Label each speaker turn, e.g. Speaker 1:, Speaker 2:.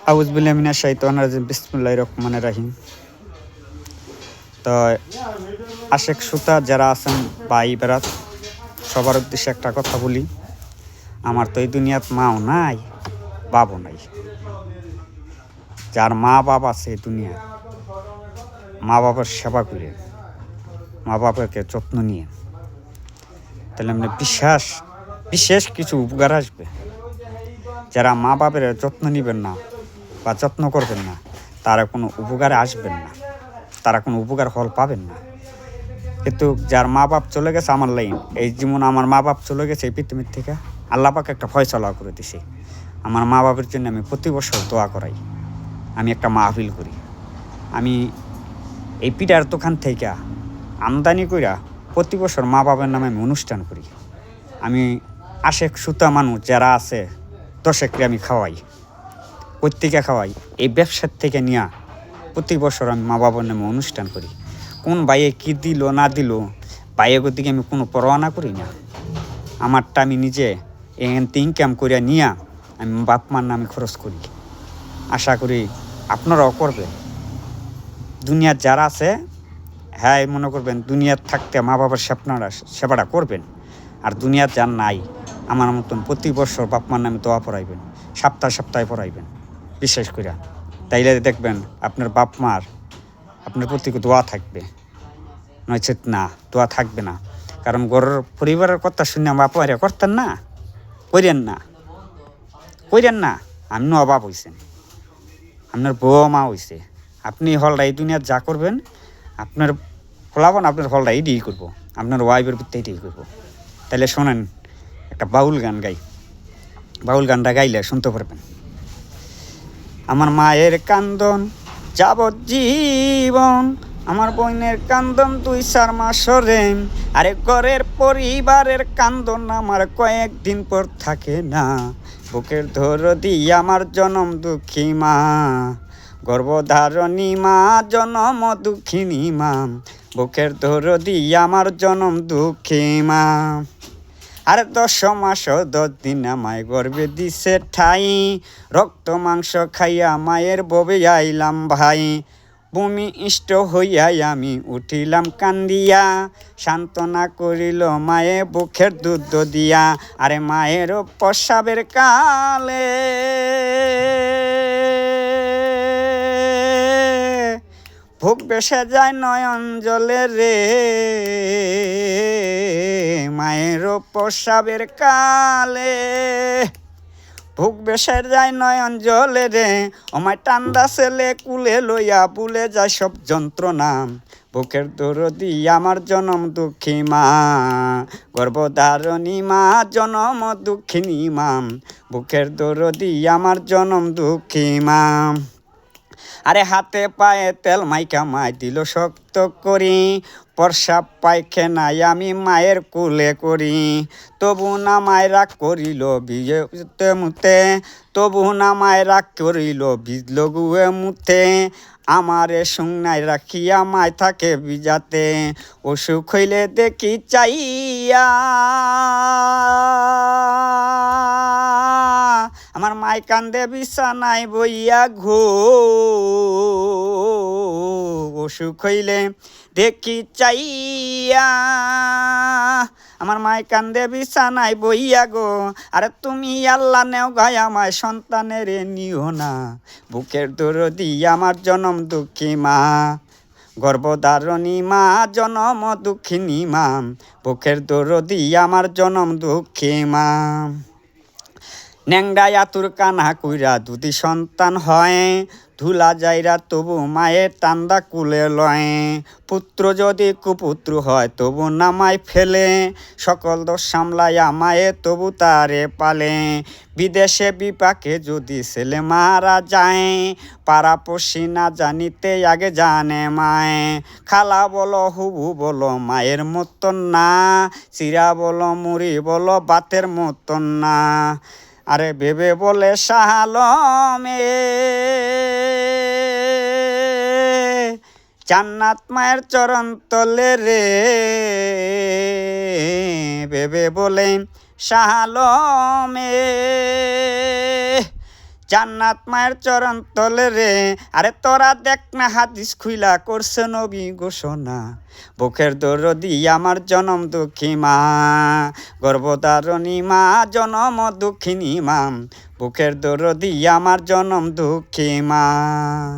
Speaker 1: আউযু বিল্লাহি মিনাশ শাইতানির রাজিম বিসমিল্লাহির রহমানির রহিম। তো আশেক শ্রোতা যারা আছেন ভাই বেরাত সবার উদ্দেশ্যে একটা কথা বলি, আমার তো এই দুনিয়াত মাও নাই বাবও নাই। যার মা বাপ আছে এই দুনিয়ায়, মা বাবার সেবা করে মা বাবাকে যত্ন নিয়ে, তাহলে মানে বিশেষ কিছু উপকার আসবে। যারা মা বাপের যত্ন নেবেন না বা যত্ন করবেন না, তারা কোনো উপকারে আসবেন না, তারা কোনো উপকার ফল পাবেন না। কিন্তু যার মা বাপ চলে গেছে আমার লাইন, এই যেমন আমার মা বাপ চলে গেছে এই পৃথিবীর থেকে, আল্লাহ পাক একটা ফয়সালা করে দিছে। আমার মা বাপের জন্য আমি প্রতি বছর দোয়া করাই, আমি একটা মাহফিল করি। আমি এই পিঠার দোকান থেকে আমদানি কইরা প্রতি বছর মা বাবার নামে আমি অনুষ্ঠান করি। আমি আশেক শ্রোতা মানুষ যারা আছে 10 একরে আমি খাওয়াই, প্রত্যেকে খাওয়াই। এই ব্যবসার থেকে নিয়ে প্রতি বছর আমি মা বাবার নামে অনুষ্ঠান করি। কোন ভাইয়ে কী দিল না দিল, ভাইয়ের দিকে আমি কোনো পরোয়া না করি না। আমারটা আমি নিজে এখানতে ইনকাম করিয়া নিয়ে আমি বাপ মার নামে খরচ করি। আশা করি আপনারাও করবেন। দুনিয়ার যারা আছে হ্যাঁ মনে করবেন দুনিয়ার থাকতে মা বাবার সেবাটা করবেন। আর দুনিয়ার যার নাই আমার মতন প্রতি বছর বাপ মার নামে দোয়া পড়াইবেন, সপ্তাহে পড়াইবেন বিশেষ করে। তাইলে দেখবেন আপনার বাপ মার আপনার প্রতি দোয়া থাকবে, নয়তো না দোয়া থাকবে না। কারণ ঘরের পরিবারের কথা শুনে বাপ মারে করতেন না, কইরেন না। আপনিও অভাব হয়েছেন, আপনার বউ মা হয়েছে, আপনি হলটা এই দুনিয়ার যা করবেন আপনার ফলাফল আপনার হলটা এইটাই করবো, আপনার ওয়াইফের ভিত্তি এইটাই করবো। তাহলে শোনেন একটা বাউল গান গাই, বাউল গানটা গাইলে শুনতে পারবেন। আমার মায়ের কান্দন যাবজ্জীবন, আমার বোনের কান্দন 2-4 মাসরে, আরে ঘরের পরিবারের কান্দন আমার কয়েকদিন পর থাকে না। বুকের দরদি আমার জনম দুঃখী মা, গর্ভধারণী মা জনম দুঃখিনী মা, বুকের দরদি আমার জনম দুঃখী মা। আর 10 মাস 10 দিন আমায় গর্বে দিছে ঠাই, রক্ত মাংস খাইয়া মায়ের ববে আইলাম ভাই। ভূমি ইষ্ট হইয়াই আমি উঠিলাম কান্দিয়া, সান্ত্বনা করিল মায়ে বুকের দুধ দিয়া। আরে মায়ের প্রসাবের কালে ভোগ বেসে যায় নয়ন জলে রে, মায়ের প্রসাবের কালে ভোগ বেসে যায় নয়ন জলে রে। ওমায় টান্দা ছেলে কুলে লইয়া ভুলে যায় সব যন্ত্রণা, বুকের দরদি আমার জনম দুঃখী মা, গর্ভধারণী মা জনম দুঃখিনী মা, বুকের দরদি আমার জনম দুঃখী মা। আরে হাতে পায়ে তেল মাইকা মায় দিল শক্ত করি, প্রসাব পায়খানায় আমি মায়ের কোলে করি। তবু না মায় রাগ করিল ভিজতে মুতে, তবু না মায় রাগ করিল ভিজল গুয়ে মুতে। আমারে সুংনায় রাখিয়া মায় থাকে বিজাতে, অসুখ হইলে দেখি চাইয়া আমার মাই কান্দে বিছানায় বইয়া ঘো। অসুখ হইলে দেখি চাইয়া আমার মাই কান্দে বিছানায় বইয়া গো। আরে তুমি আল্লাহ নেও গায় আমায় সন্তানের নিও না, বুকের দরদি আমার জনম দুঃখী মা, গর্ভধারণী মা জনম দুঃখিনী মা, বুকের দরদি আমার জনম দুঃখী মা। ন্যাংডায় আতুর কানা কইরা দুদি সন্তান হয়, ধুলা যাইরা তবু মায়ের টান্দা কুলে লয়। পুত্র যদি কুপুত্র হয় তবু নামায় ফেলে, সকল দোষ সামলাইয়া মায়ে তবু তারে পালে। বিদেশে বিপাকে যদি ছেলে মারা যায়, পাড়াপড়শি না জানিতে আগে জানে মায়। খালা বলো হুবু বলো মায়ের মতন না, চিরা বলো মুড়ি বলো বাতের মতন না। আরে ভেবে বলে শাহালমে জান্নাত মায়ের চরণ তলে রে, ভেবে বলে শাহালমে জান্নাত মায়ের চরণ তলে রে। আরে তোরা দেখ না হাদিস খুইলা করছে নবী ঘোষণা, বুকের দরদি আমার জনম দুঃখী মা, গর্ভধারণী মা জনম দুঃখিনী মা, বুকের দরদি আমার জনম দুঃখী মা।